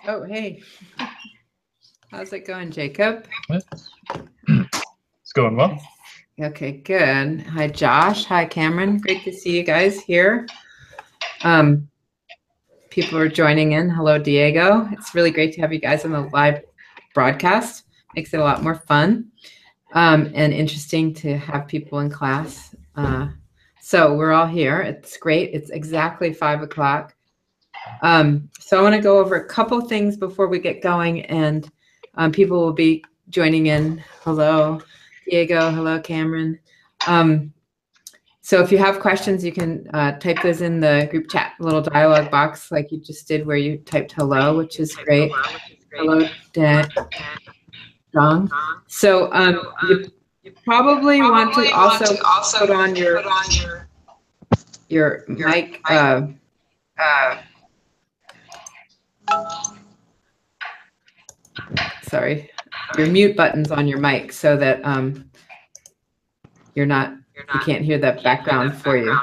Oh, hey. How's it going, Jacob? It's going well. Okay, good. Hi, Josh. Hi, Cameron. Great to see you guys here. People are joining in. Hello, Diego. It's really great to have you guys on the live broadcast. Makes it a lot more fun and interesting to have people in class. So we're all here. It's great. It's exactly 5 o'clock. So I want to go over a couple things before we get going, and people will be joining in. Hello, Diego. Hello, Cameron. So if you have questions, you can type those in the group chat little dialogue box like you just did where you typed hello, which is great. Hello, Dong. So you probably want to also put on your mic. Sorry, your mute buttons on your mic so that you can't hear that background for you.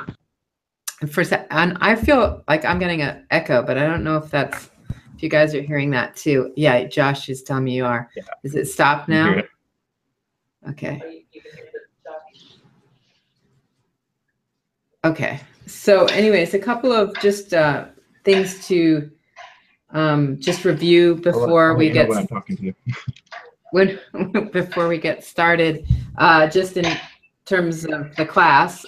And I feel like I'm getting an echo, but I don't know if you guys are hearing that too. Yeah, Josh is telling me you are. Yeah. Is it stopped now? Hear it. Okay. Okay. So anyways, a couple of just things to just review before we get when I'm talking to you. before we get started, just in terms of the class.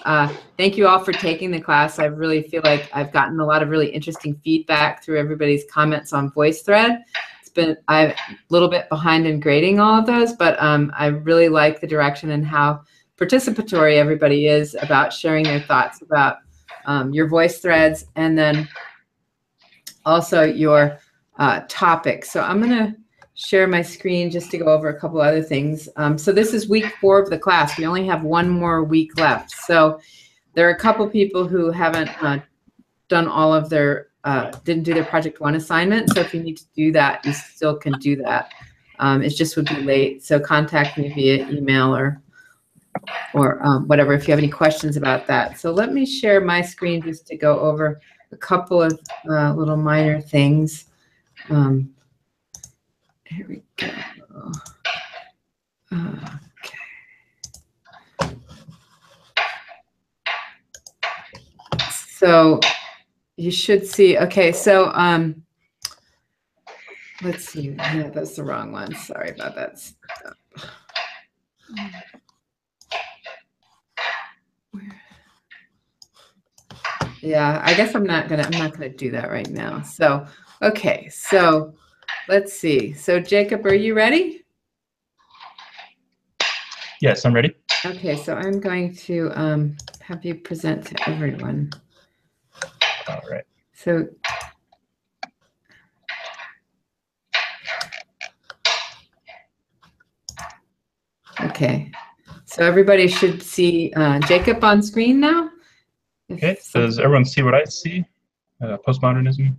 Thank you all for taking the class. I really feel like I've gotten a lot of really interesting feedback through everybody's comments on VoiceThread. I'm a little bit behind in grading all of those, but I really like the direction and how participatory everybody is about sharing their thoughts about your voice threads and then also your topic. So I'm going to share my screen just to go over a couple other things. So this is week 4 of the class. We only have one more week left. So there are a couple people who haven't done all of their, didn't do their project 1 assignment. So if you need to do that, you still can do that. It just would be late. So contact me via email or whatever if you have any questions about that. So let me share my screen just to go over a couple of little minor things. Here we go. Okay. So you should see, okay, so let's see. Yeah, that's the wrong one. Sorry about that. Yeah, I guess I'm not gonna do that right now. So, okay, so let's see. So Jacob, are you ready? Yes, I'm ready. Okay, so I'm going to have you present to everyone. All right. So okay, so everybody should see Jacob on screen now. Okay, does everyone see what I see? Post-Modernism?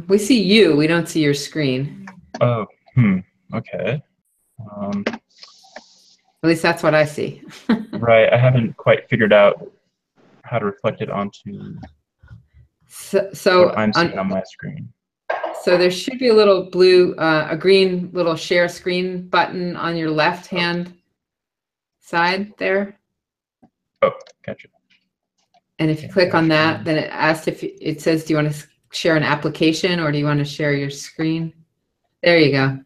We see you, we don't see your screen. Oh, okay. At least that's what I see. Right, I haven't quite figured out how to reflect it onto what I'm seeing on my screen. So there should be a little blue, a green little share screen button on your left-hand side there. Oh, gotcha. And if you click on that, then it asks if it says, do you want to share an application or do you want to share your screen? There you go.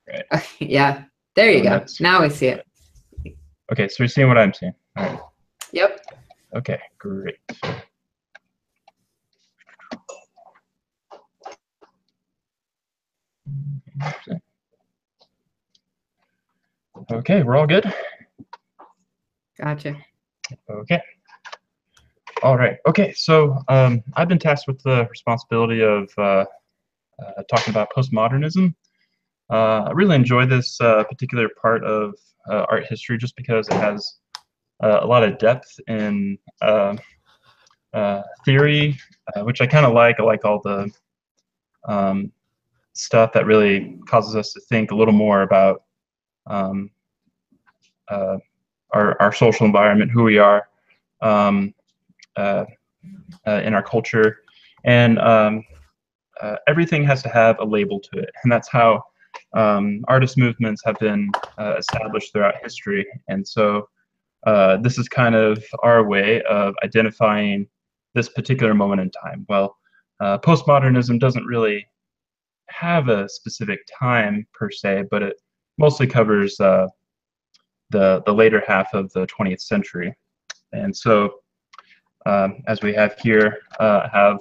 Right. Okay, yeah, there you go. Now we see it. Okay, so you're seeing what I'm seeing. All right. Yep. Okay, great. Okay, we're all good? Gotcha. Okay. All right. Okay, so I've been tasked with the responsibility of talking about postmodernism. I really enjoy this particular part of art history just because it has a lot of depth in theory, which I kind of like. I like all the stuff that really causes us to think a little more about our social environment, who we are in our culture. And everything has to have a label to it, and that's how artist movements have been established throughout history. And so this is kind of our way of identifying this particular moment in time. Well, postmodernism doesn't really have a specific time per se, but it mostly covers the later half of the 20th century. And so as we have here, have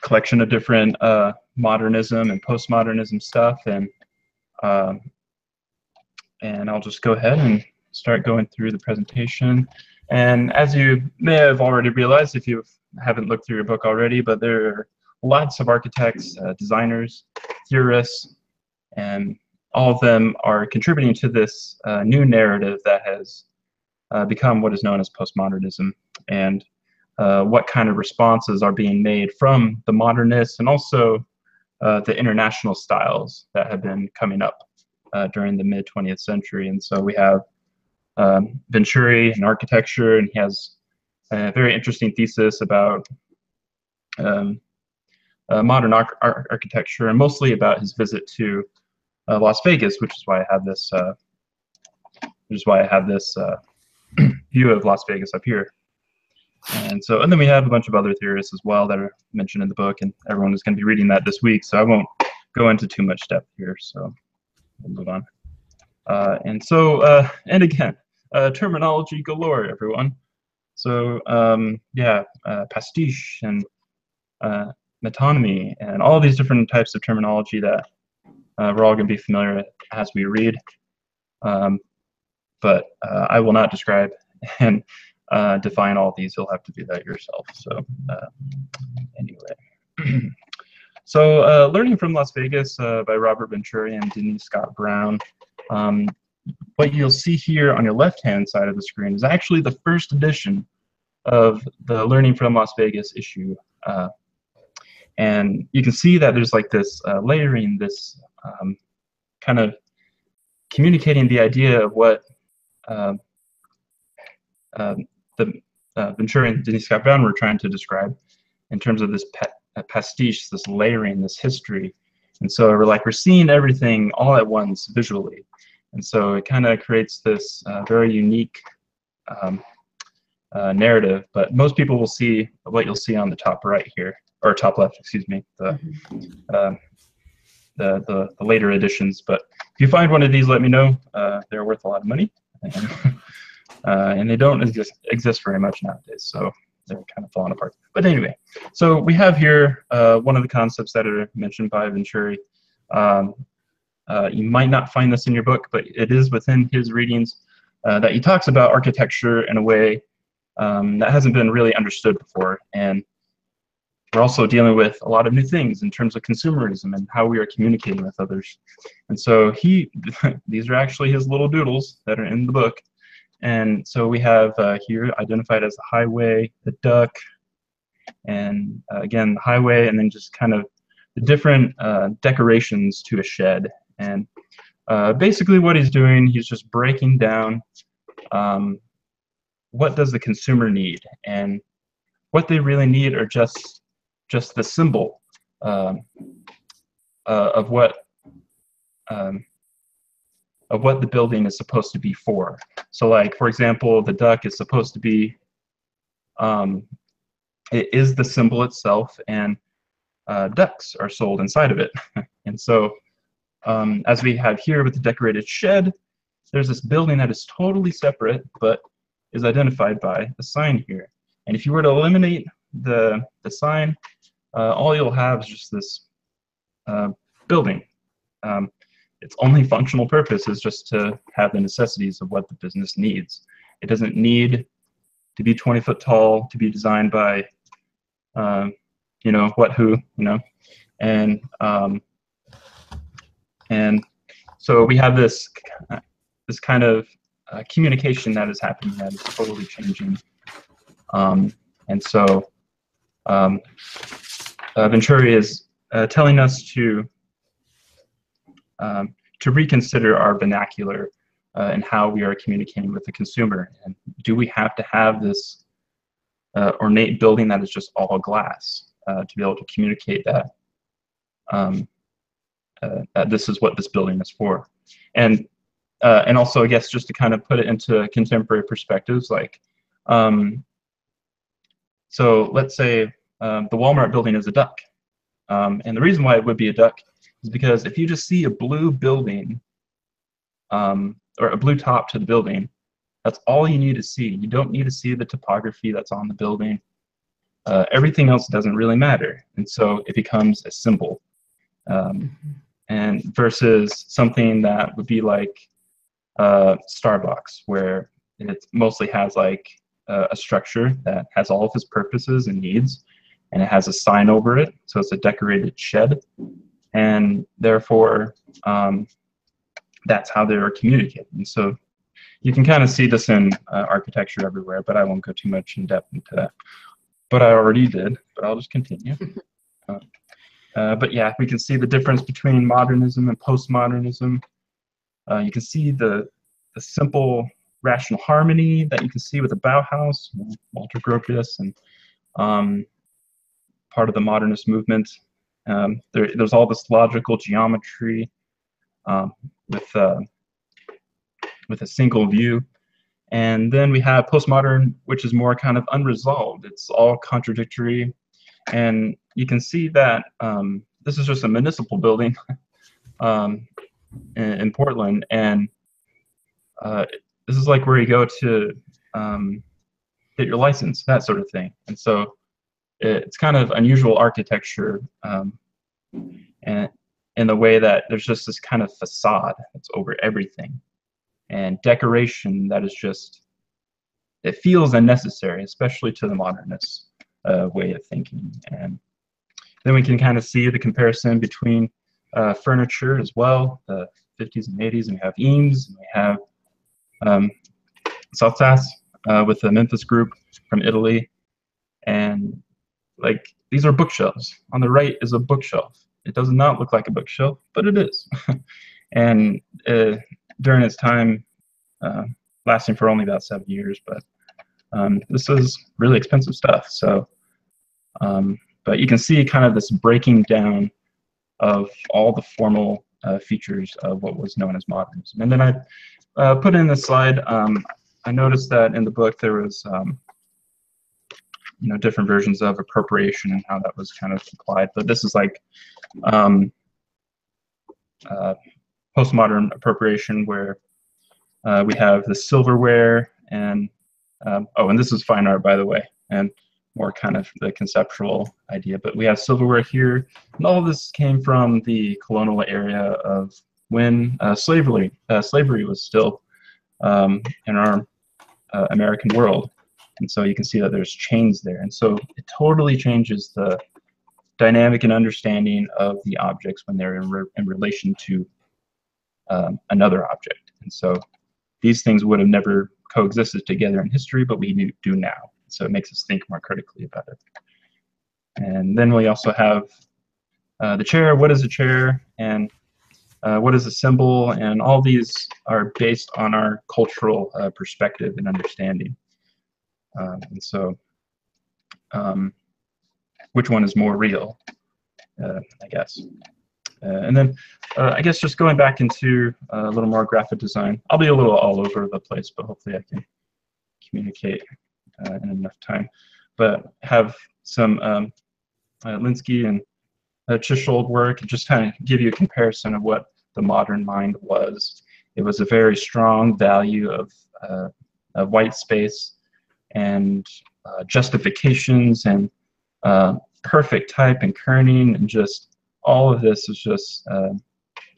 collection of different modernism and postmodernism stuff, and I'll just go ahead and start going through the presentation. And as you may have already realized, if you haven't looked through your book already, but there are lots of architects, designers, theorists, and all of them are contributing to this new narrative that has become what is known as postmodernism, and what kind of responses are being made from the modernists and also the international styles that have been coming up during the mid-20th century. And so we have Venturi in architecture, and he has a very interesting thesis about modern architecture, and mostly about his visit to Las Vegas, which is why I have this view of Las Vegas up here. And then we have a bunch of other theorists as well that are mentioned in the book, and everyone is going to be reading that this week, so I won't go into too much depth here, so we'll move on. And again, terminology galore, everyone. So yeah, pastiche and metonymy and all these different types of terminology that we're all going to be familiar with as we read. But I will not describe and define all these. You'll have to do that yourself. So anyway, so Learning from Las Vegas by Robert Venturi and Denise Scott Brown. What you'll see here on your left-hand side of the screen is actually the first edition of the Learning from Las Vegas issue. And you can see that there's like this layering, this kind of communicating the idea of what the Venturi and Denise Scott Brown were trying to describe in terms of this pastiche, this layering, this history. And so we're seeing everything all at once visually. And so it kind of creates this very unique narrative. But most people will see what you'll see on the top right here, or top left, excuse me, the later editions. But if you find one of these, let me know. They're worth a lot of money, and they don't exist very much nowadays, so they're kind of falling apart. But anyway, so we have here one of the concepts that are mentioned by Venturi. You might not find this in your book, but it is within his readings that he talks about architecture in a way that hasn't been really understood before. And we're also dealing with a lot of new things in terms of consumerism and how we are communicating with others. And so these are actually his little doodles that are in the book. And so we have here identified as the highway, the duck, and again, the highway, and then just kind of the different decorations to a shed. And basically what he's doing, he's just breaking down what does the consumer need, and what they really need are just the symbol of what the building is supposed to be for. So, like, for example, the duck is supposed to be, it is the symbol itself, and ducks are sold inside of it. And so, as we have here with the decorated shed, there's this building that is totally separate, but is identified by a sign here. And if you were to eliminate the sign, all you'll have is just this building. Its only functional purpose is just to have the necessities of what the business needs. It doesn't need to be 20 foot tall, to be designed by, you know, who, you know. And so we have this kind of communication that is happening that is totally changing. And so Venturi is telling us to reconsider our vernacular and how we are communicating with the consumer. And do we have to have this ornate building that is just all glass? to be able to communicate that this is what this building is for. And also, I guess, just to kind of put it into contemporary perspectives, like, so let's say the Walmart building is a duck. And the reason why it would be a duck is because if you just see a blue building, or a blue top to the building, that's all you need to see. You don't need to see the topography that's on the building. Everything else doesn't really matter. And so it becomes a symbol. And versus something that would be like Starbucks, where it mostly has like a structure that has all of its purposes and needs, and it has a sign over it, so it's a decorated shed, and therefore that's how they are communicating. And so you can kind of see this in architecture everywhere, but I won't go too much in depth into that. But I already did, but I'll just continue. But yeah, we can see the difference between modernism and postmodernism. You can see the simple rational harmony that you can see with the Bauhaus, Walter Gropius, and part of the modernist movement. There's all this logical geometry with a single view. And then we have postmodern, which is more kind of unresolved. It's all contradictory. And you can see that this is just a municipal building in Portland. And this is like where you go to get your license, that sort of thing. And so it's kind of unusual architecture, and in the way that there's just this kind of facade that's over everything, and decoration that is just, it feels unnecessary, especially to the modernist way of thinking. And then we can kind of see the comparison between furniture as well, the 50s and 80s, and we have Eames, and we have Saltas with the Memphis group from Italy. And like, these are bookshelves. On the right is a bookshelf. It does not look like a bookshelf, but it is. And during its time, lasting for only about 7 years, but this is really expensive stuff. So, but you can see kind of this breaking down of all the formal features of what was known as modernism. And then I put in this slide. I noticed that in the book there was different versions of appropriation and how that was kind of applied. But this is like postmodern appropriation, where we have the silverware and and this is fine art, by the way, and more kind of the conceptual idea. But we have silverware here, and all of this came from the colonial area of when slavery was still in our American world. And so you can see that there's chains there. And so it totally changes the dynamic and understanding of the objects when they're in relation to another object. And so these things would have never coexisted together in history, but we do now. So it makes us think more critically about it. And then we also have the chair. What is a chair? And what is a symbol? And all these are based on our cultural perspective and understanding. And so which one is more real, I guess. And then I guess just going back into a little more graphic design. I'll be a little all over the place, but hopefully I can communicate in enough time. But have some Linsky and Chisholm work, and just kind of give you a comparison of what the modern mind was. It was a very strong value of white space and justifications and perfect type and kerning, and just all of this is just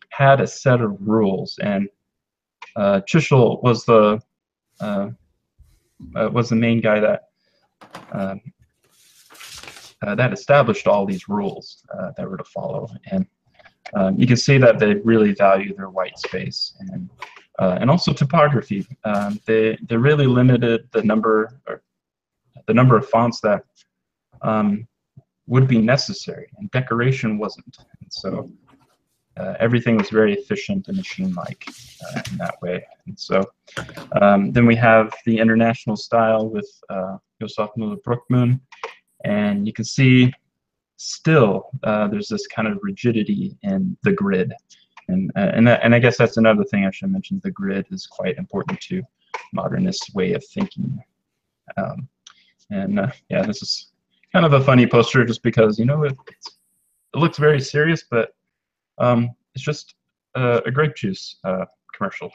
had a set of rules. And Chisholm was the main guy that that established all these rules that were to follow. And you can see that they really value their white space and also topography. They really limited the number of fonts that would be necessary, and decoration wasn't. And so everything was very efficient and machine-like in that way. And so then we have the international style with Josef Müller-Bruckmann, and you can see still there's this kind of rigidity in the grid. And I guess that's another thing I should mention. The grid is quite important to modernist way of thinking. Yeah, this is kind of a funny poster just because, you know, it looks very serious, but it's just a grape juice commercial.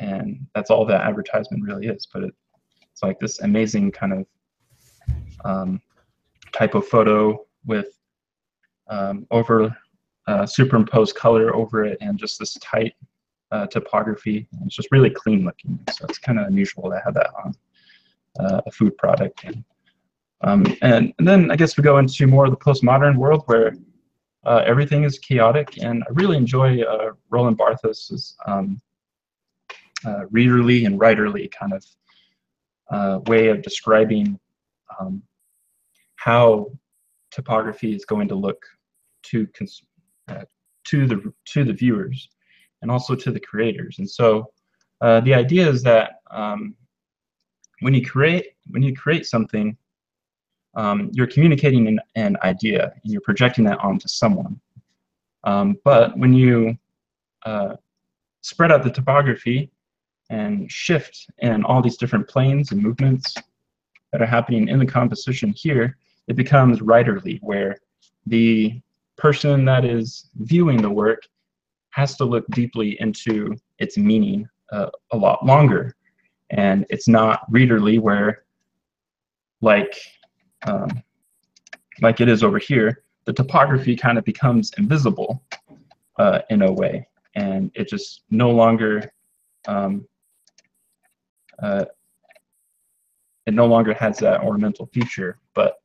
And that's all that advertisement really is. But it's like this amazing kind of typo photo with superimposed color over it, and just this tight typography. And it's just really clean looking. So it's kind of unusual to have that on a food product. And then I guess we go into more of the postmodern world where everything is chaotic. And I really enjoy Roland Barthes's readerly and writerly kind of way of describing how typography is going to look to the viewers and also to the creators. And so the idea is that when you create something, you're communicating an idea and you're projecting that onto someone. But when you spread out the typography and shift in all these different planes and movements that are happening in the composition here, it becomes writerly, where the person that is viewing the work has to look deeply into its meaning a lot longer. And it's not readerly, where like it is over here, the typography kind of becomes invisible in a way, and it just no longer has that ornamental feature. But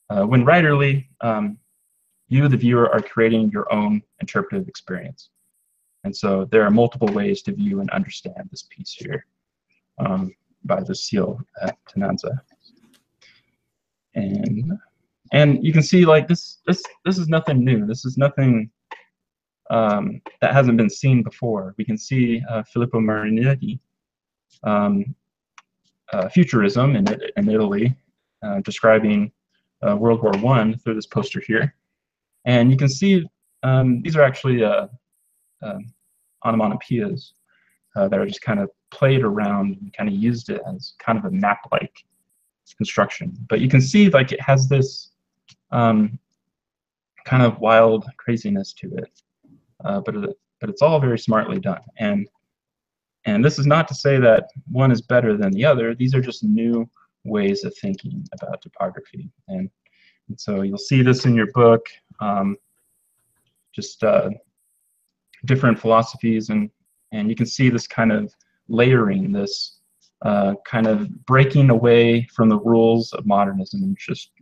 when writerly, you, the viewer, are creating your own interpretive experience. And so there are multiple ways to view and understand this piece here by Lucille Tenanza. And you can see, like, this is nothing new. This is nothing that hasn't been seen before. We can see Filippo Marinetti, futurism in Italy, describing World War I through this poster here. And you can see these are actually onomatopoeias that are just kind of played around and kind of used it as kind of a map-like construction. But you can see, like, it has this kind of wild craziness to it. But it's all very smartly done. And this is not to say that one is better than the other. These are just new ways of thinking about typography. And so you'll see this in your book, just different philosophies, and you can see this kind of layering, this kind of breaking away from the rules of modernism and just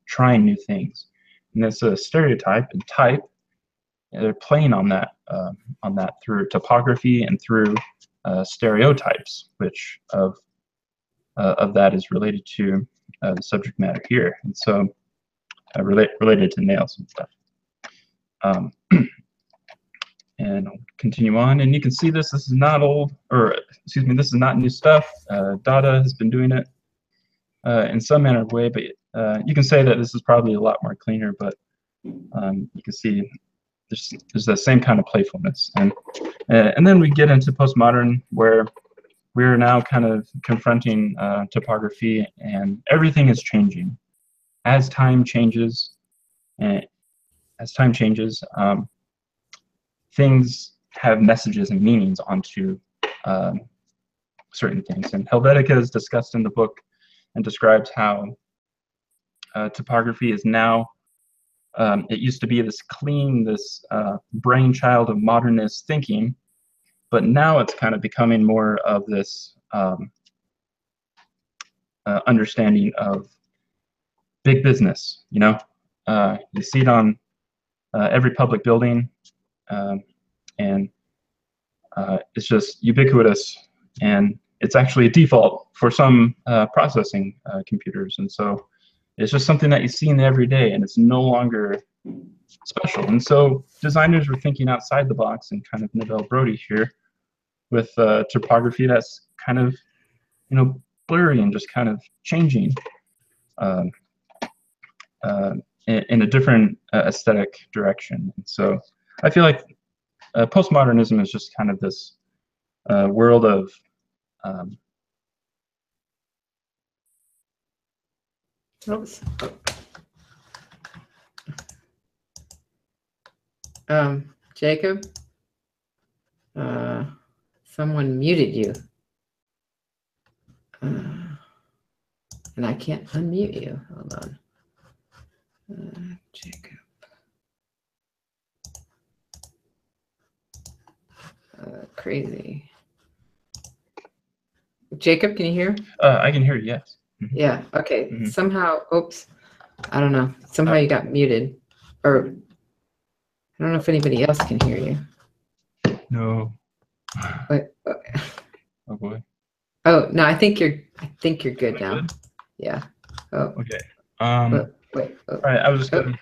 trying new things. And it's a stereotype and type. And they're playing on that through typography and through stereotypes, which of that is related to the subject matter here. And so related to nails and stuff. And I'll continue on, and you can see this is not old, or excuse me, this is not new stuff. Dada has been doing it in some manner of way, but you can say that this is probably a lot more cleaner, but you can see there's the same kind of playfulness. And then we get into postmodern, where we're now kind of confronting typography, and everything is changing. As time changes, things have messages and meanings onto certain things. And Helvetica is discussed in the book and describes how typography is now, it used to be this clean, this brainchild of modernist thinking, but now it's kind of becoming more of this understanding of big business. You know, you see it on every public building, and it's just ubiquitous, and it's actually a default for some processing computers. And so it's just something that you see in every day, and it's no longer special. And so designers were thinking outside the box, and kind of Nobel Brody here with typography that's kind of, you know, blurry and just kind of changing. in a different aesthetic direction. And so I feel like postmodernism is just kind of this world of Oops. Jacob, someone muted you, and I can't unmute you. Hold on, Jacob. Crazy. Jacob, can you hear? I can hear you, yes. Mm-hmm. Yeah, okay. Mm-hmm. Somehow, oops, I don't know. Somehow you got muted. Or I don't know if anybody else can hear you. No. Wait, Oh boy. oh no, I think you're good now. Good? Yeah. Oh. Okay. Wait. Oh. All right, I was just gonna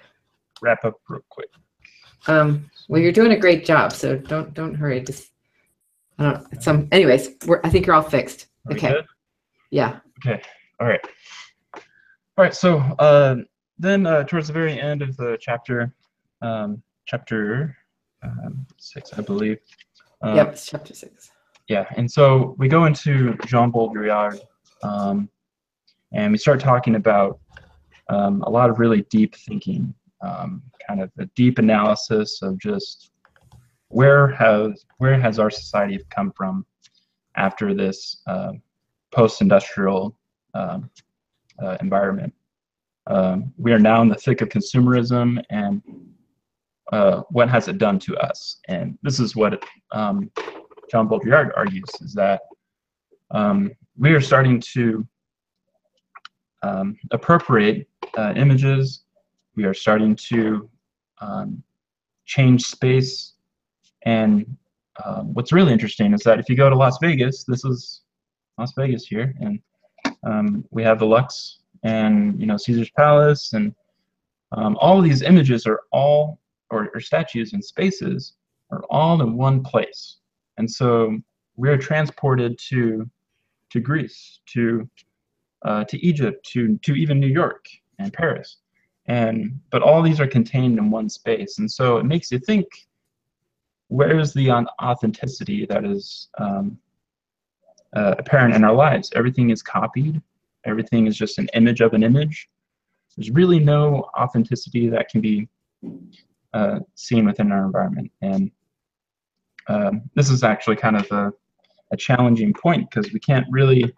wrap up real quick. Well, you're doing a great job, so don't hurry. Just I don't. Anyways, I think you're all fixed. Are we Okay. good? Yeah. Okay. All right. All right. So then towards the very end of the chapter, chapter 6, I believe. Yep, it's chapter 6. Yeah, and so we go into Jean Baudrillard, and we start talking about a lot of really deep thinking, kind of a deep analysis of just where has our society come from after this post-industrial environment. We are now in the thick of consumerism, and what has it done to us? And this is what Jean Baudrillard argues, is that we are starting to appropriate images. We are starting to change space. And what's really interesting is that if you go to Las Vegas, this is Las Vegas here, and we have the Lux and Caesar's Palace, and all of these images are all, or statues and spaces are all in one place. And so we're transported to Greece, to Egypt, to even New York and Paris, but all these are contained in one space. And so it makes you think, where is the authenticity that is apparent in our lives? Everything is copied. Everything is just an image of an image. There's really no authenticity that can be seen within our environment. And this is actually kind of a challenging point, because we can't really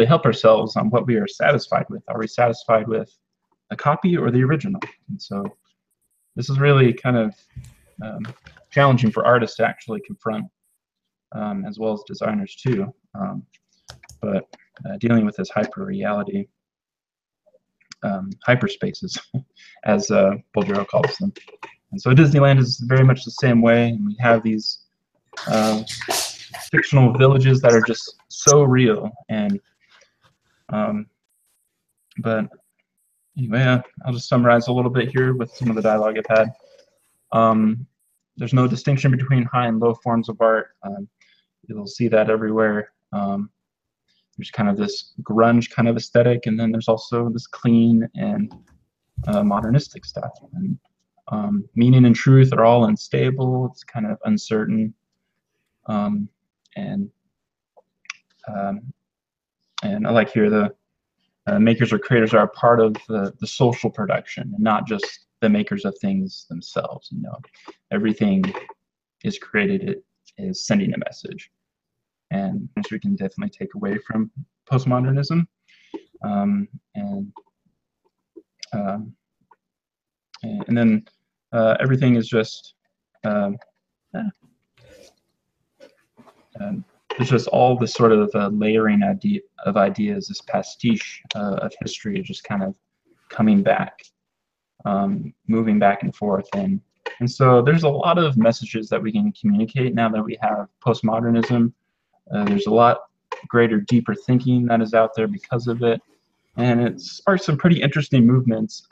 help ourselves on what we are satisfied with. Are we satisfied with a copy or the original? And so this is really kind of challenging for artists to actually confront, as well as designers too. But dealing with this hyper-reality, hyperspaces, as Baudrillard calls them. And so Disneyland is very much the same way. And we have these fictional villages that are just so real. And but anyway, I'll just summarize a little bit here with some of the dialogue I've had. There's no distinction between high and low forms of art. You'll see that everywhere. There's kind of this grunge kind of aesthetic, and then there's also this clean and modernistic style. And meaning and truth are all unstable. It's kind of uncertain. And I like here the makers or creators are a part of the social production, and not just the makers of things themselves. Everything is created, it is sending a message, and which we can definitely take away from postmodernism. And then everything is just it's just all this sort of layering of ideas, this pastiche of history, just kind of coming back, moving back and forth. And so there's a lot of messages that we can communicate now that we have postmodernism. There's a lot greater, deeper thinking that is out there because of it. And it sparked some pretty interesting movements,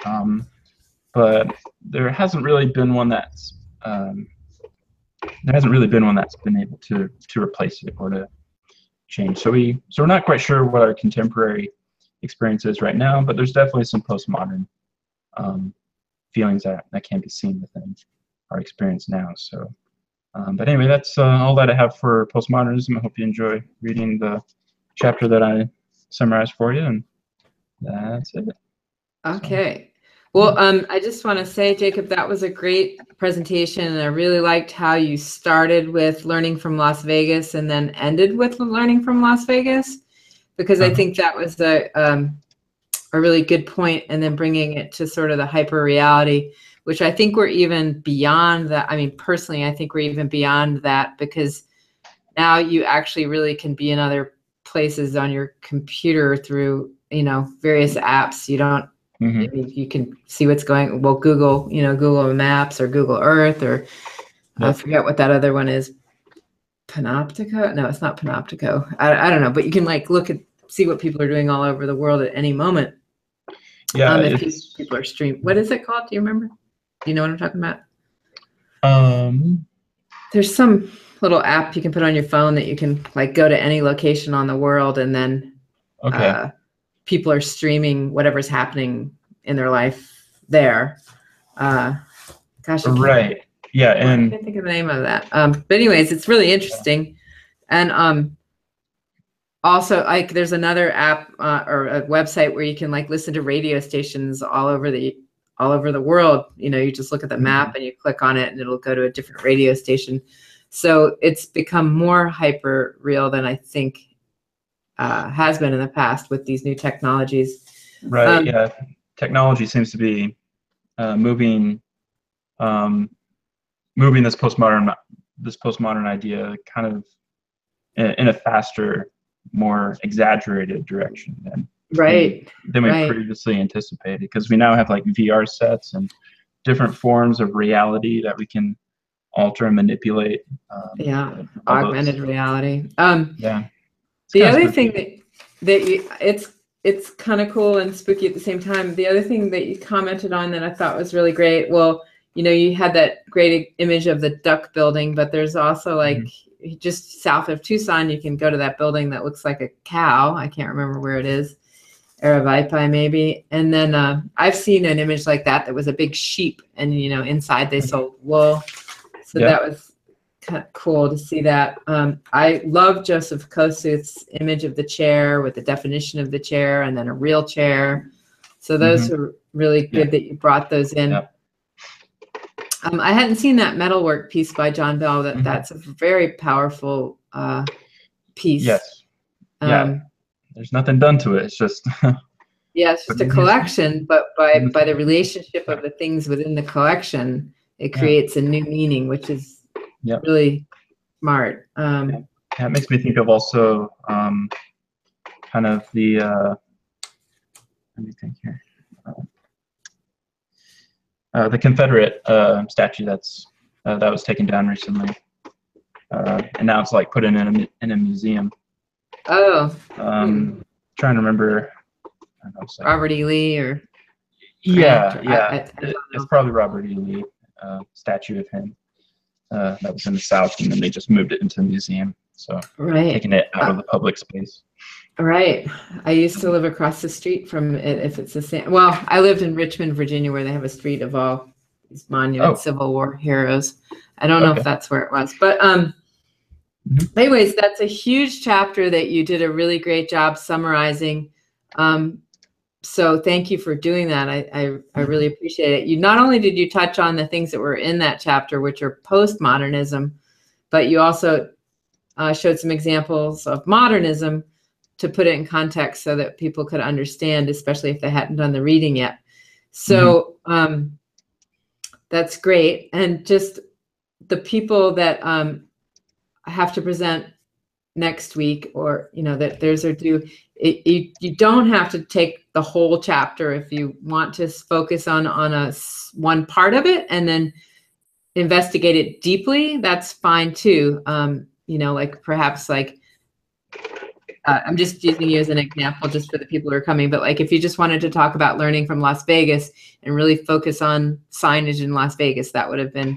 but there hasn't really been one that's been able to replace it or to change. So we're not quite sure what our contemporary experiences right now, but there's definitely some postmodern feelings that can be seen within our experience now. So, but anyway, that's all that I have for postmodernism. I hope you enjoy reading the chapter that I summarized for you, and that's it. Okay. Well, I just want to say, Jacob, that was a great presentation, and I really liked how you started with learning from Las Vegas and then ended with learning from Las Vegas, because I think that was a really good point, and then bringing it to sort of the hyper reality, which I think we're even beyond that. I mean, personally, I think we're even beyond that, because now you actually really can be in other places on your computer through, various apps. You don't, I mean, you can see what's going, well, Google, Google Maps or Google Earth, or I forget what that other one is. Panoptico? No, it's not Panoptico. I don't know, but you can look at, see what people are doing all over the world at any moment. Yeah, if people are streaming. What is it called? Do you remember? Do you know what I'm talking about? There's some little app you can put on your phone that you can go to any location on the world, and then people are streaming whatever's happening in their life there. Gosh, right. Yeah, and I can't think of the name of that. But anyways, it's really interesting. And also, there's another app or a website where you can listen to radio stations all over the world. You just look at the map and you click on it, and it'll go to a different radio station. So it's become more hyper real than I think has been in the past with these new technologies. Right. Yeah. Technology seems to be moving this postmodern idea kind of in a faster, more exaggerated direction than we previously anticipated, because we now have VR sets and different forms of reality that we can alter and manipulate. Augmented reality. The other thing that it's kind of cool and spooky at the same time. The other thing that you commented on that I thought was really great. Well, you had that great image of the duck building, but there's also just south of Tucson, you can go to that building that looks like a cow. I can't remember where it is. Aravipi maybe. And then I've seen an image like that was a big sheep, and inside they sold wool. So that was kind of cool to see that. I love Joseph Kosuth's image of the chair with the definition of the chair and then a real chair. So those are really good that you brought those in. I hadn't seen that metalwork piece by John Bell. That's a very powerful piece. Yes. There's nothing done to it. It's just it's just a collection, but by the relationship of the things within the collection, it creates a new meaning, which is really smart. It makes me think of also kind of the let me think here. The Confederate statue that was taken down recently, and now it's put in a museum. Trying to remember. I don't know, Robert E. Lee or it's probably Robert E. Lee statue of him that was in the South, and then they just moved it into the museum. So taking it out of the public space. Right. I used to live across the street from it, if it's the same. Well, I lived in Richmond, Virginia, where they have a street of all these monument Civil War heroes. I don't know if that's where it was. But anyways, that's a huge chapter that you did a really great job summarizing. So thank you for doing that. I really appreciate it. Not only did you touch on the things that were in that chapter, which are postmodernism, but you also showed some examples of modernism to put it in context so that people could understand, especially if they hadn't done the reading yet. So that's great. And just the people that have to present next week, or that theirs are due, you don't have to take the whole chapter. If you want to focus on one part of it and then investigate it deeply, that's fine too. Perhaps I'm just using you as an example just for the people who are coming, but if you just wanted to talk about learning from Las Vegas and really focus on signage in Las Vegas, that would have been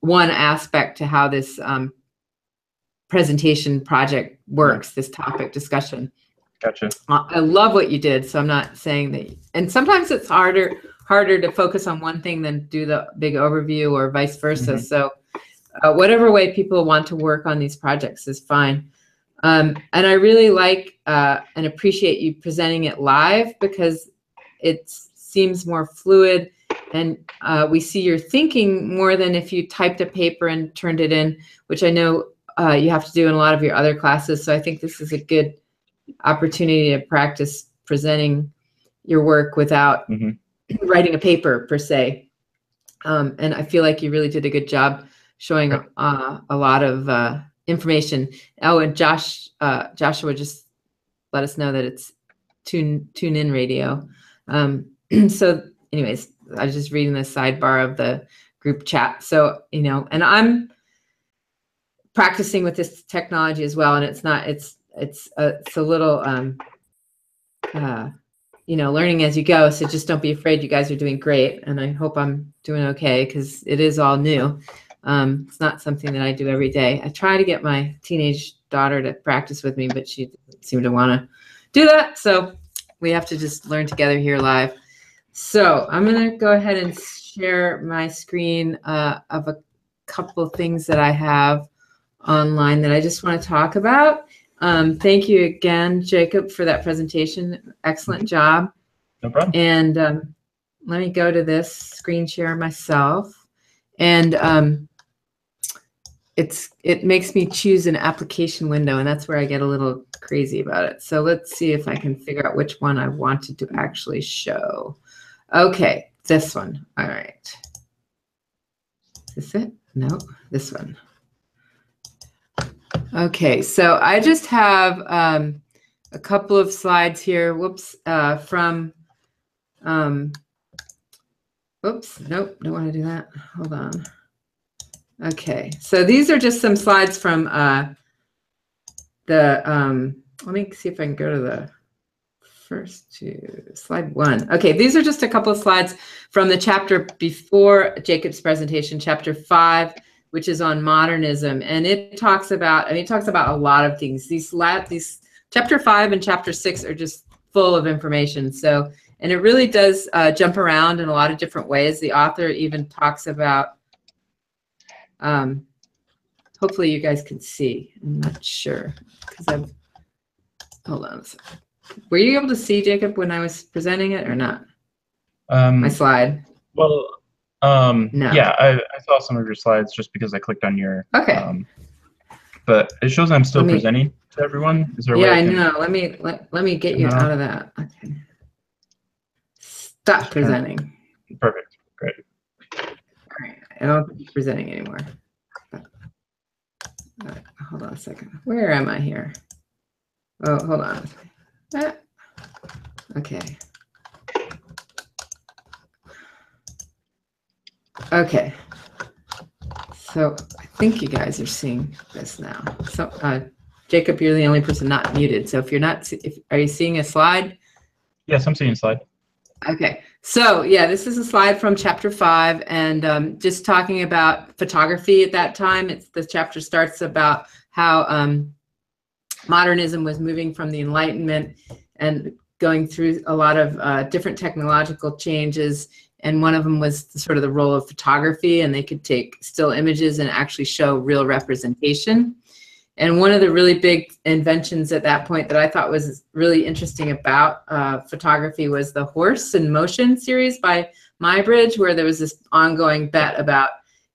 one aspect to how this presentation project works, this topic discussion. Gotcha. I love what you did, so I'm not saying that. And sometimes it's harder to focus on one thing than do the big overview, or vice versa. So whatever way people want to work on these projects is fine. And I really like and appreciate you presenting it live, because it seems more fluid, and we see your thinking more than if you typed a paper and turned it in, which I know you have to do in a lot of your other classes. So I think this is a good opportunity to practice presenting your work without writing a paper per se. And I feel like you really did a good job showing a lot of information. Oh, and Joshua just let us know that it's tune in radio. So anyways, I was just reading the sidebar of the group chat. So, you know, and I'm practicing with this technology as well. And it's not, it's a little, you know, learning as you go. So just don't be afraid. You guys are doing great. And I hope I'm doing okay, because it is all new. It's not something that I do every day. I try to get my teenage daughter to practice with me, but she doesn't seem to want to do that. So we have to just learn together here live. So I'm going to go ahead and share my screen of a couple of things that I have online that I just want to talk about. Thank you again, Jacob, for that presentation. Excellent job. No problem. And let me go to this screen share myself. And it makes me choose an application window, and that's where I get a little crazy about it. So let's see if I can figure out which one I wanted to actually show. Okay, this one. All right. Is this it? No, this one. Okay, so I just have a couple of slides here. Whoops, from, oops, nope, don't want to do that. Hold on. Okay, so these are just some slides from let me see if I can go to the first two, slide one. Okay, these are just a couple of slides from the chapter before Jacob's presentation, chapter 5, which is on modernism. And it talks about, I mean, it talks about a lot of things. These chapter 5 and chapter 6 are just full of information. So, and it really does jump around in a lot of different ways. The author even talks about, hopefully you guys can see. I'm not sure, because hold on a second. Were you able to see, Jacob, when I was presenting it or not? My slide? Well, no. Yeah, I saw some of your slides just because I clicked on your. Okay. But it shows I'm still presenting to everyone. Is there a way I know. Let me get you out of that. Okay. Stop presenting. Perfect. Great. All right. I don't be presenting anymore. All right. Hold on a second. Where am I here? Oh, hold on. Okay. Okay. So I think you guys are seeing this now. So Jacob, you're the only person not muted. So if you're not, are you seeing a slide? Yes, I'm seeing a slide. Okay. So yeah, this is a slide from chapter 5, and just talking about photography at that time. The chapter starts about how modernism was moving from the Enlightenment and going through a lot of different technological changes. And one of them was sort of the role of photography, and they could take still images and actually show real representation. And one of the really big inventions at that point that I thought was really interesting about photography was the Horse in Motion series by Muybridge, where there was this ongoing bet about,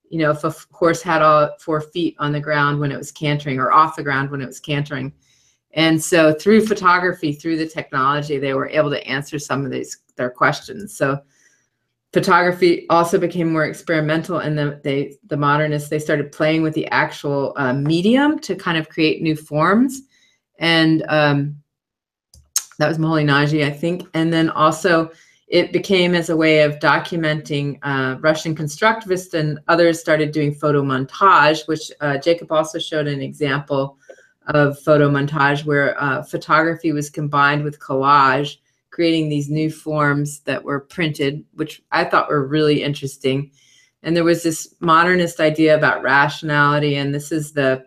you know, if a horse had all 4 feet on the ground when it was cantering, or off the ground when it was cantering. And so through photography, through the technology, they were able to answer some of their questions. So photography also became more experimental, and the modernists, they started playing with the actual medium to kind of create new forms. And that was Moholy-Nagy, I think. And then also it became as a way of documenting Russian constructivists, and others started doing photo montage, which Jacob also showed an example of photo montage where photography was combined with collage, creating these new forms that were printed, which I thought were really interesting. And there was this modernist idea about rationality, and this is the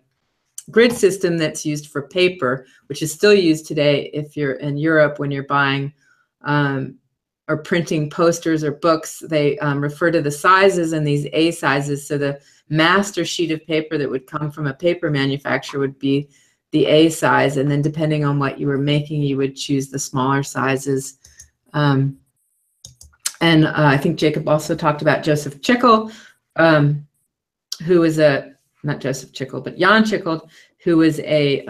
grid system that's used for paper, which is still used today if you're in Europe when you're buying or printing posters or books. They refer to the sizes and these A sizes. So the master sheet of paper that would come from a paper manufacturer would be the A size, and then depending on what you were making, you would choose the smaller sizes. And I think Jacob also talked about Joseph Chickle, who was not Joseph Chickle, but Jan Chickle, who was a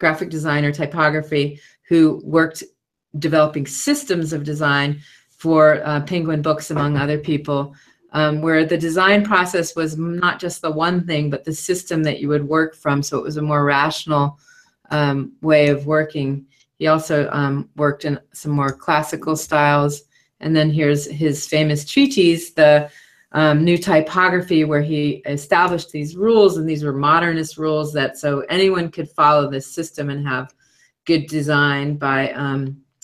graphic designer, typography, who worked developing systems of design for Penguin Books, among other people, where the design process was not just the one thing, but the system that you would work from. So it was a more rational way of working. He also worked in some more classical styles. And then here's his famous treatise, the New Typography, where he established these rules, and these were modernist rules that so anyone could follow this system and have good design by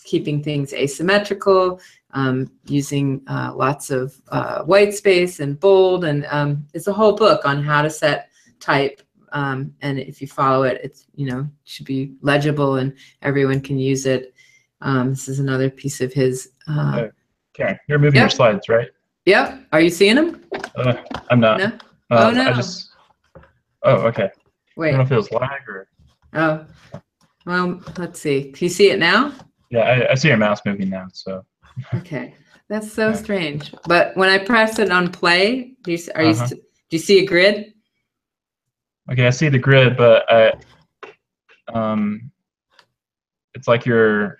keeping things asymmetrical, using lots of white space and bold, and it's a whole book on how to set type. And if you follow it, it's should be legible and everyone can use it. This is another piece of his. Karen, you're moving your slides, right? Yep. Are you seeing them? I'm not. No? Oh no. Oh, okay. Wait. I don't know if it was lag or. Oh. Well, let's see. Can you see it now? Yeah, I see your mouse moving now. So. Okay, that's so strange. But when I press it on play, do you see a grid? Okay, I see the grid, but it's like your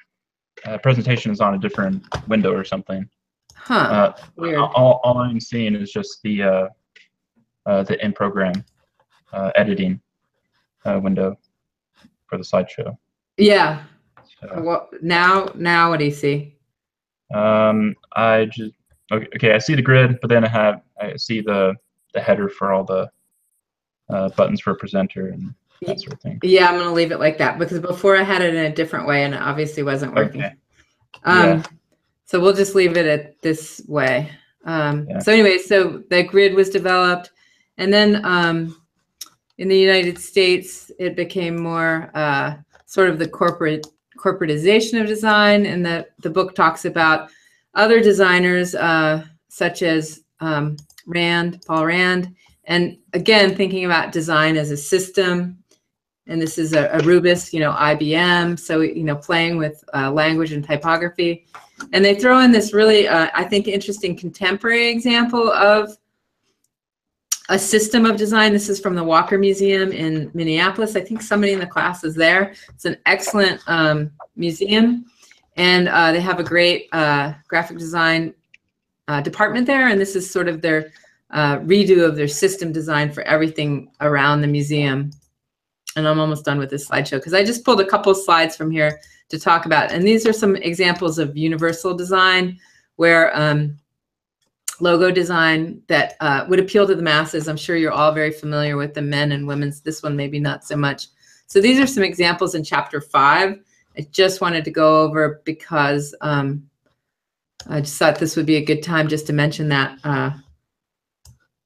presentation is on a different window or something. Huh. Weird. All I'm seeing is just the in-program editing window for the slideshow. Yeah. So, well, now what do you see? I just okay. I see the grid, but then I see the header for all the buttons for a presenter and that sort of thing. Yeah, I'm gonna leave it like that because before I had it in a different way and it obviously wasn't working. Okay. Yeah. So we'll just leave it at this way. So anyway, so the grid was developed, and then in the United States, it became more sort of the corporatization of design, and the book talks about other designers such as Paul Rand, and again, thinking about design as a system. And this is a Rubis, IBM. So, playing with language and typography. And they throw in this really, I think, interesting contemporary example of a system of design. This is from the Walker Museum in Minneapolis. I think somebody in the class is there. It's an excellent museum. And they have a great graphic design department there. And this is sort of their redo of their system design for everything around the museum. And I'm almost done with this slideshow because I just pulled a couple of slides from here to talk about. And these are some examples of universal design where logo design that would appeal to the masses. I'm sure you're all very familiar with the men and women's. This one maybe not so much. So these are some examples in chapter 5. I just wanted to go over because I just thought this would be a good time just to mention that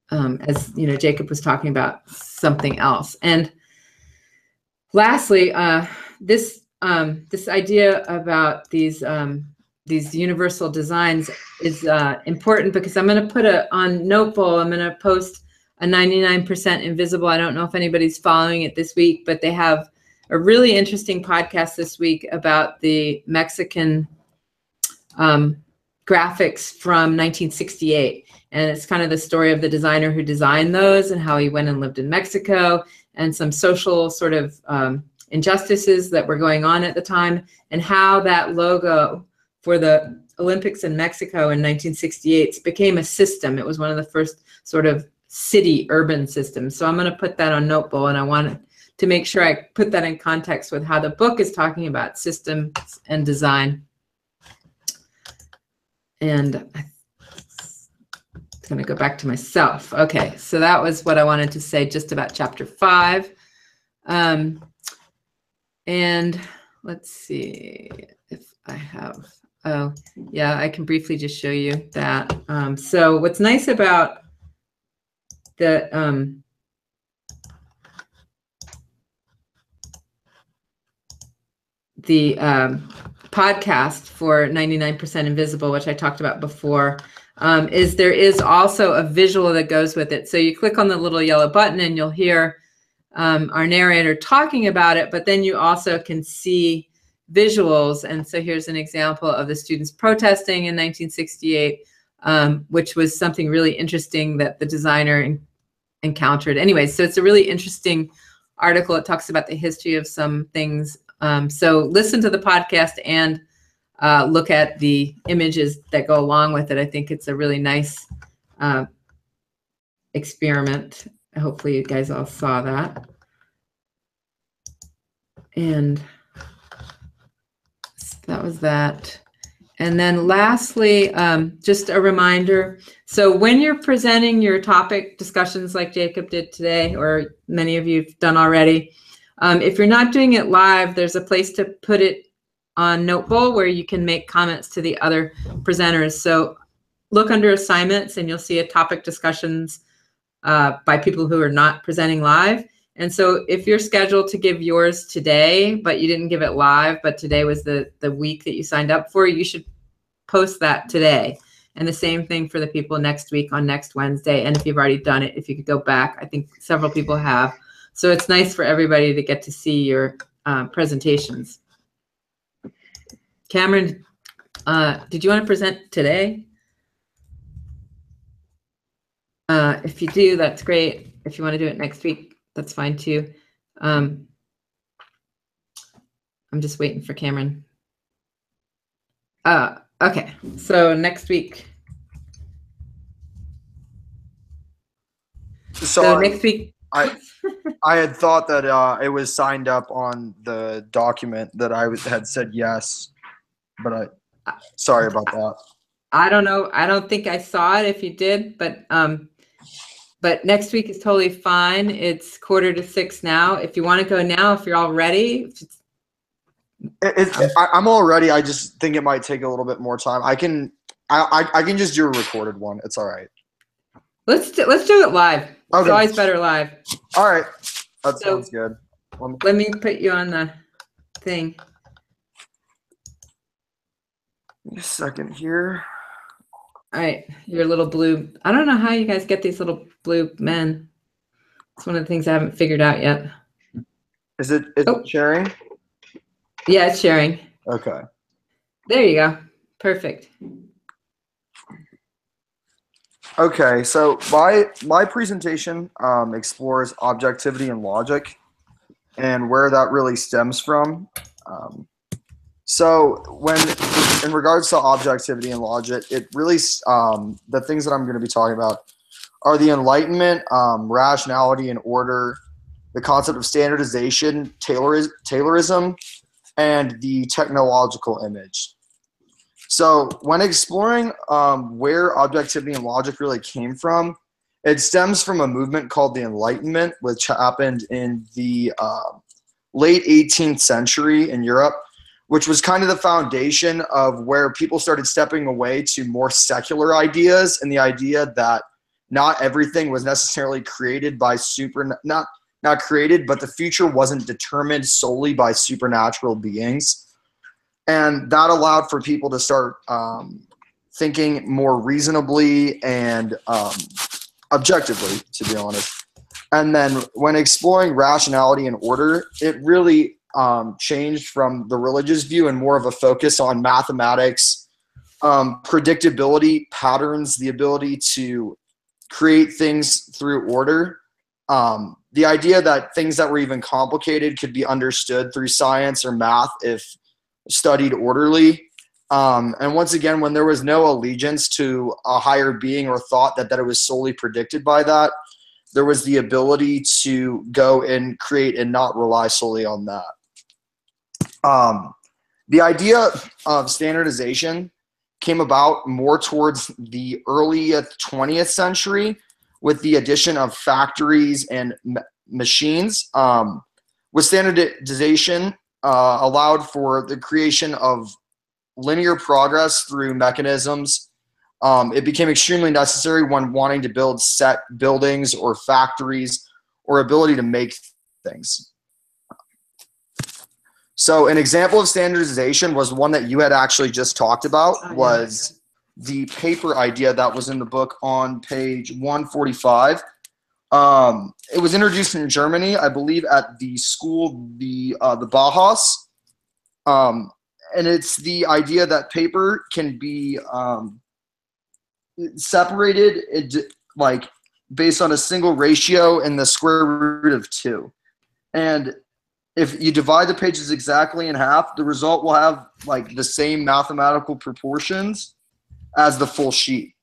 as Jacob was talking about something else. And lastly, this idea about these universal designs is important because I'm going to put on Notebowl. I'm going to post a 99% Invisible. I don't know if anybody's following it this week, but they have a really interesting podcast this week about the Mexican graphics from 1968. And it's kind of the story of the designer who designed those and how he went and lived in Mexico and some social sort of injustices that were going on at the time, and how that logo for the Olympics in Mexico in 1968 became a system. It was one of the first sort of city urban systems. So I'm going to put that on Notebowl, and I wanted to make sure I put that in context with how the book is talking about systems and design. And I'm going to go back to myself. Okay, so that was what I wanted to say just about chapter 5. And let's see if I have, oh, yeah, I can briefly just show you that. So what's nice about the the podcast for 99% Invisible, which I talked about before, is there is also a visual that goes with it. So you click on the little yellow button and you'll hear our narrator talking about it, but then you also can see visuals. And so here's an example of the students protesting in 1968, which was something really interesting that the designer encountered. Anyway, so it's a really interesting article. It talks about the history of some things. So listen to the podcast and look at the images that go along with it. I think it's a really nice experiment. Hopefully you guys all saw that. And that was that. And then lastly, just a reminder. So when you're presenting your topic discussions like Jacob did today, or many of you have done already, if you're not doing it live, there's a place to put it on Notebowl where you can make comments to the other presenters. So look under assignments and you'll see a topic discussions by people who are not presenting live. And so if you're scheduled to give yours today, but you didn't give it live, but today was the week that you signed up for, you should post that today. And the same thing for the people next week on next Wednesday. And if you've already done it, if you could go back, I think several people have. So it's nice for everybody to get to see your presentations. Cameron, did you want to present today? If you do, that's great. If you want to do it next week, that's fine too. I'm just waiting for Cameron. Okay, so next week. So next week. I had thought that it was signed up on the document that I had said yes, but sorry about that. I don't know. I don't think I saw it if you did, but next week is totally fine. It's 5:45 now. If you want to go now, if you're all ready. I'm all ready. I just think it might take a little bit more time. I can just do a recorded one. It's all right. Let's do it live. Okay. It's always better live. All right. That sounds good. Let me put you on the thing. Give me a second here. All right. Your little blue. I don't know how you guys get these little blue men. It's one of the things I haven't figured out yet. Is it sharing? Yeah, it's sharing. Okay. There you go. Perfect. Okay, so my presentation explores objectivity and logic and where that really stems from. So in regards to objectivity and logic, it really the things that I'm going to be talking about are the Enlightenment, rationality and order, the concept of standardization, Taylorism, and the technological image. So when exploring where objectivity and logic really came from, it stems from a movement called the Enlightenment, which happened in the late 18th century in Europe, which was kind of the foundation of where people started stepping away to more secular ideas and the idea that not everything was necessarily created by not created, but the future wasn't determined solely by supernatural beings. And that allowed for people to start thinking more reasonably and objectively, to be honest. And then when exploring rationality and order, it really changed from the religious view and more of a focus on mathematics, predictability, patterns, the ability to create things through order. The idea that things that were even complicated could be understood through science or math if studied orderly. And once again, when there was no allegiance to a higher being or thought that it was solely predicted by that, there was the ability to go and create and not rely solely on that. The idea of standardization came about more towards the early 20th century with the addition of factories and machines. With standardization, allowed for the creation of linear progress through mechanisms. It became extremely necessary when wanting to build set buildings or factories or ability to make things. So an example of standardization was one that you had actually just talked about, was the paper idea that was in the book on page 145. It was introduced in Germany, I believe, at the school, the Bauhaus. And it's the idea that paper can be separated like based on a single ratio in the square root of 2. And if you divide the pages exactly in half, the result will have like the same mathematical proportions as the full sheet.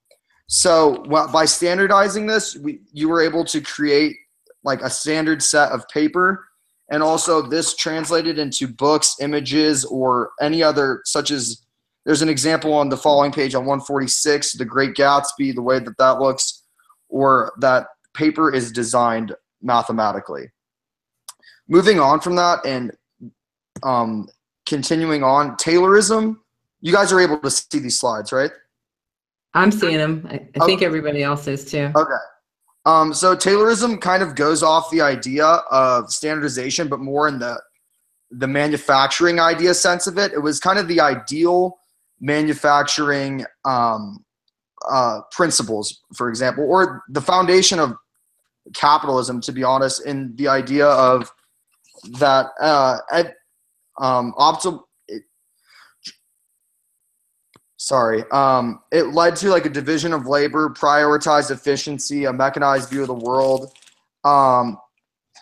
So by standardizing this, you were able to create like a standard set of paper, and also this translated into books, images, or any other, such as there's an example on the following page on 146, The Great Gatsby, the way that that looks, or that paper is designed mathematically. Moving on from that and continuing on, Taylorism, you guys are able to see these slides, right? I'm seeing them. I think everybody else is too. Okay. So Taylorism kind of goes off the idea of standardization, but more in the manufacturing idea sense of it. It was kind of the ideal manufacturing principles, for example, or the foundation of capitalism, to be honest, in the idea of that it led to like a division of labor, prioritized efficiency, a mechanized view of the world.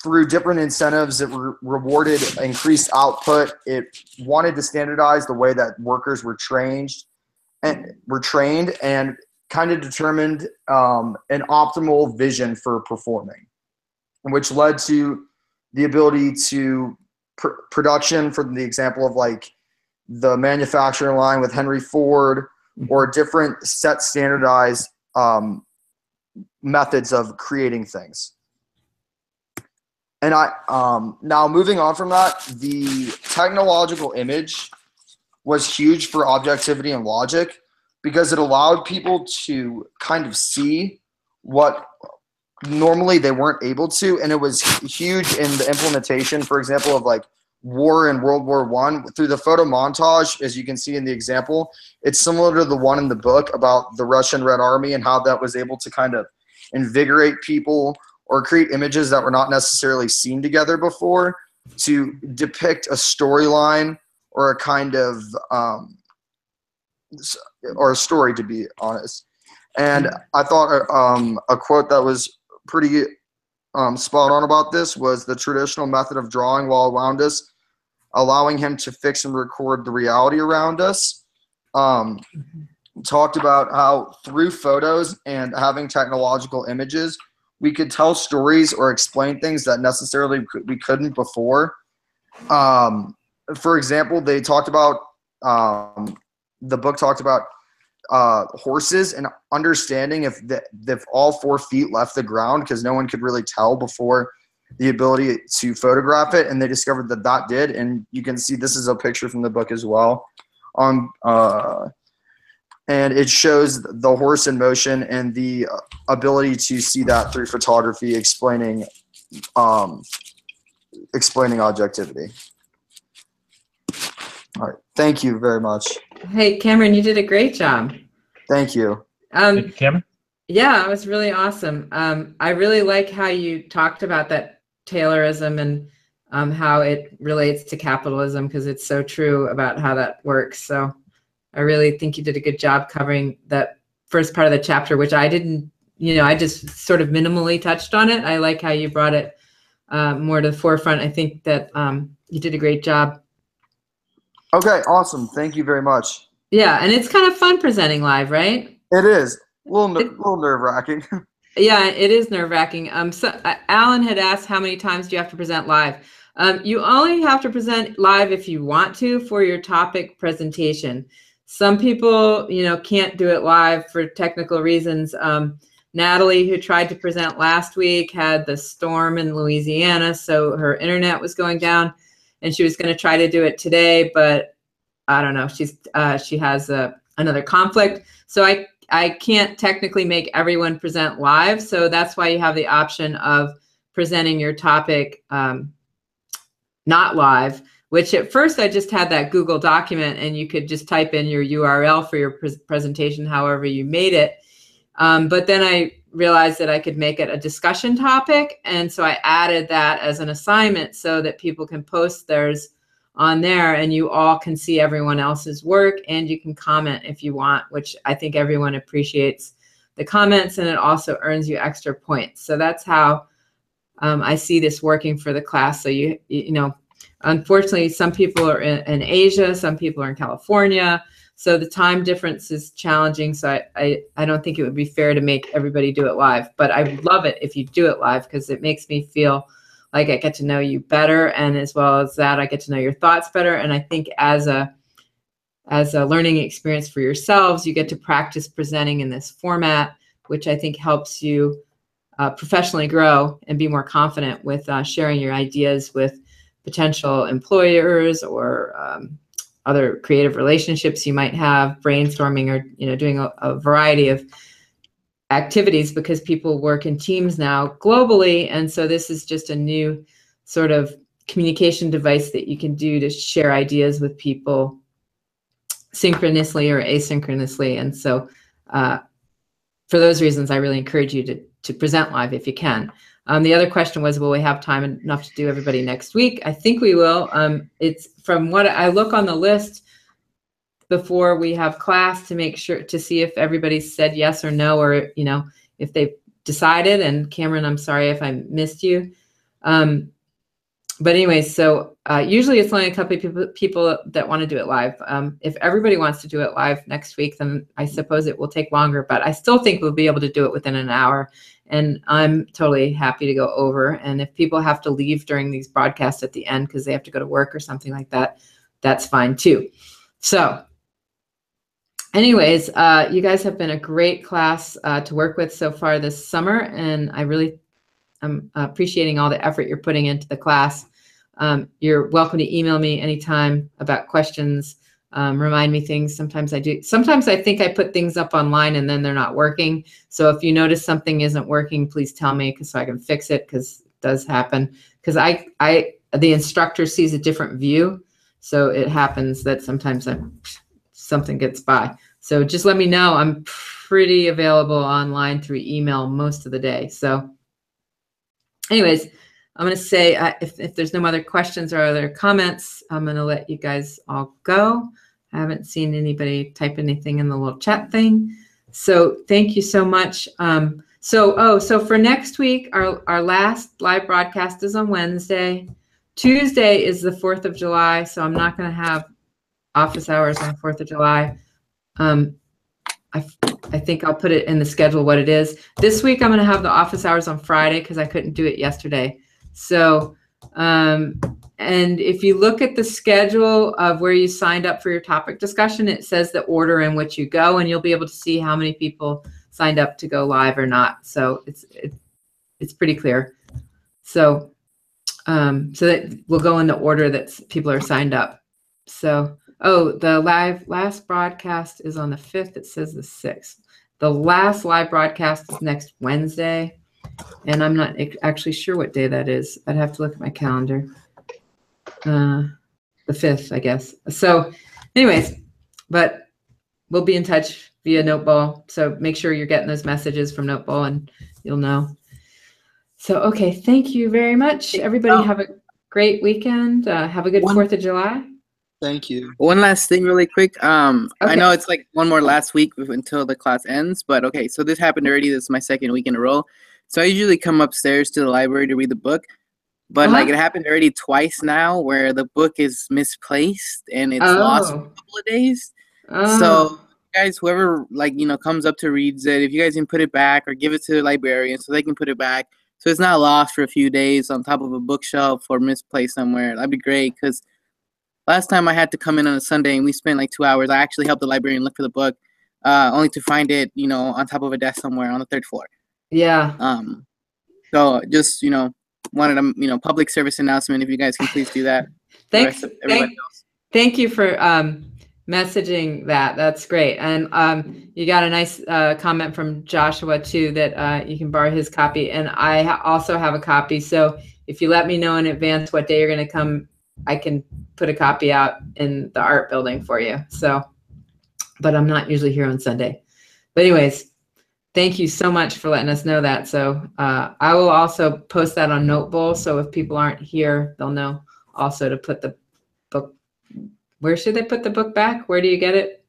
Through different incentives, it rewarded increased output. It wanted to standardize the way that workers were trained and kind of determined an optimal vision for performing, which led to the ability to production, for the example of like the manufacturing line with Henry Ford, or different set standardized methods of creating things. And now moving on from that, the technological image was huge for objectivity and logic, because it allowed people to kind of see what normally they weren't able to. And it was huge in the implementation, for example, of like war in World War I. Through the photo montage, as you can see in the example, it's similar to the one in the book about the Russian Red Army and how that was able to kind of invigorate people or create images that were not necessarily seen together before, to depict a storyline or a kind of or a story, to be honest. And I thought a quote that was pretty spot on about this was, the traditional method of drawing while around us, allowing him to fix and record the reality around us. Talked about how through photos and having technological images, we could tell stories or explain things that necessarily we couldn't before. For example, they talked about, the book talked about horses and understanding if all 4 feet left the ground, because no one could really tell before the ability to photograph it, and they discovered that that did. And you can see this is a picture from the book as well. And it shows the horse in motion and the ability to see that through photography, explaining objectivity. All right, thank you very much. Hey, Cameron, you did a great job. Thank you. Thank you, Cameron. Yeah, it was really awesome. I really like how you talked about that Taylorism and how it relates to capitalism, because it's so true about how that works. So I really think you did a good job covering that first part of the chapter, which I didn't, I just sort of minimally touched on it. I like how you brought it more to the forefront. I think that you did a great job. Okay, awesome. Thank you very much. Yeah, and it's kind of fun presenting live, right? It is. A little nerve-wracking. Yeah, it is nerve-wracking. So Alan had asked, how many times do you have to present live? You only have to present live if you want to for your topic presentation. Some people, can't do it live for technical reasons. Natalie, who tried to present last week, had the storm in Louisiana, so her internet was going down, and she was going to try to do it today, but I don't know. She has another conflict, so I can't technically make everyone present live. So that's why you have the option of presenting your topic not live. which at first I just had that Google document and you could just type in your URL for your presentation, however you made it. But then I realized that I could make it a discussion topic. And so I added that as an assignment so that people can post theirs on there and you all can see everyone else's work and you can comment if you want, which I think everyone appreciates the comments, and it also earns you extra points. So that's how I see this working for the class. So you know, unfortunately, some people are in Asia, some people are in California. So the time difference is challenging. So I don't think it would be fair to make everybody do it live, but I would love it if you do it live because it makes me feel like I get to know you better. And as well as that, I get to know your thoughts better. And I think as a learning experience for yourselves, you get to practice presenting in this format, which I think helps you professionally grow and be more confident with sharing your ideas with potential employers or other creative relationships you might have, brainstorming, or doing a variety of activities, because people work in teams now globally. And so this is just a new sort of communication device that you can do to share ideas with people synchronously or asynchronously. And so for those reasons, I really encourage you to present live if you can. The other question was, will we have time enough to do everybody next week? I think we will. It's from what I look on the list before we have class to make sure to see if everybody said yes or no, or if they've decided. And Cameron, I'm sorry if I missed you. But anyway, so usually it's only a couple of people that want to do it live. If everybody wants to do it live next week, then I suppose it will take longer, but I still think we'll be able to do it within an hour. And I'm totally happy to go over. And if people have to leave during these broadcasts at the end because they have to go to work or something like that, that's fine too. So anyways, you guys have been a great class to work with so far this summer. And I'm appreciating all the effort you're putting into the class. You're welcome to email me anytime about questions. Remind me things. Sometimes I do. Sometimes I think I put things up online and then they're not working. So if you notice something isn't working, please tell me so I can fix it, because it does happen. Because the instructor sees a different view. So it happens that sometimes something gets by. So just let me know. I'm pretty available online through email most of the day. So anyways, I'm going to say if there's no other questions or other comments, I'm going to let you guys all go. I haven't seen anybody type anything in the little chat thing. So thank you so much. So for next week, our last live broadcast is on Wednesday. Tuesday is the 4th of July, so I'm not going to have office hours on the 4th of July. I think I'll put it in the schedule what it is. This week I'm going to have the office hours on Friday because I couldn't do it yesterday. So, and if you look at the schedule of where you signed up for your topic discussion, it says the order in which you go, and you'll be able to see how many people signed up to go live or not. So it's pretty clear. So, so that we'll go in the order that people are signed up. So, the last broadcast is on the 5th. It says the 6th. The last live broadcast is next Wednesday, and I'm not actually sure what day that is. I'd have to look at my calendar. The 5th, I guess. So anyways, but we'll be in touch via Noteball. So make sure you're getting those messages from Noteball and you'll know. So, okay. Thank you very much. Everybody have a great weekend. Have a good 4th of July. Thank you. One last thing really quick. Okay. I know it's like one more last week until the class ends, but okay, so this happened already. This is my second week in a row. So I usually come upstairs to the library to read the book, but like it happened already twice now where the book is misplaced and it's lost for a couple of days. So guys, whoever comes up to reads it, if you guys can put it back or give it to the librarian so they can put it back so it's not lost for a few days on top of a bookshelf or misplaced somewhere, that'd be great. Because last time I had to come in on a Sunday and we spent like 2 hours. I actually helped the librarian look for the book, only to find it, on top of a desk somewhere on the 3rd floor. Yeah. So just, wanted a, public service announcement. If you guys can please do that. Thank you for messaging that. That's great. And you got a nice comment from Joshua too, that you can borrow his copy. And I also have a copy. So if you let me know in advance what day you're going to come I can put a copy out in the art building for you. So, but I'm not usually here on Sunday. But anyways, thank you so much for letting us know that. So I will also post that on Notebowl. So if people aren't here, they'll know also to put the book. Where should they put the book back? Where do you get it?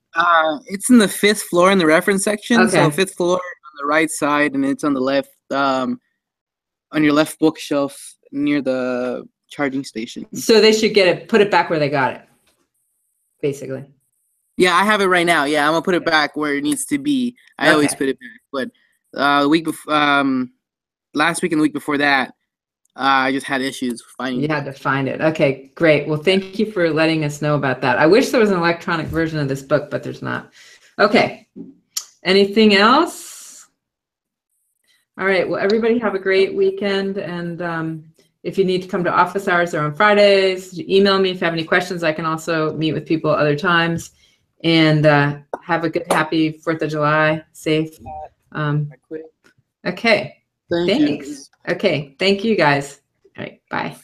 It's in the 5th floor in the reference section. Okay. So 5th floor on the right side, and it's on the left, on your left bookshelf near the charging station. So they should get it, put it back where they got it, basically. Yeah, I have it right now. Yeah, I'm gonna put it back where it needs to be. I always put it back, but the week before, last week and the week before that, I just had issues finding it. You had to find it. Okay, great. Well, thank you for letting us know about that. I wish there was an electronic version of this book, but there's not. Okay. Anything else? All right. Well, everybody have a great weekend. And if you need to come to office hours, they're on Fridays. Email me if you have any questions. I can also meet with people other times. And have a good, happy 4th of July. Safe. Okay. Thanks. Okay. Thank you, guys. All right. Bye.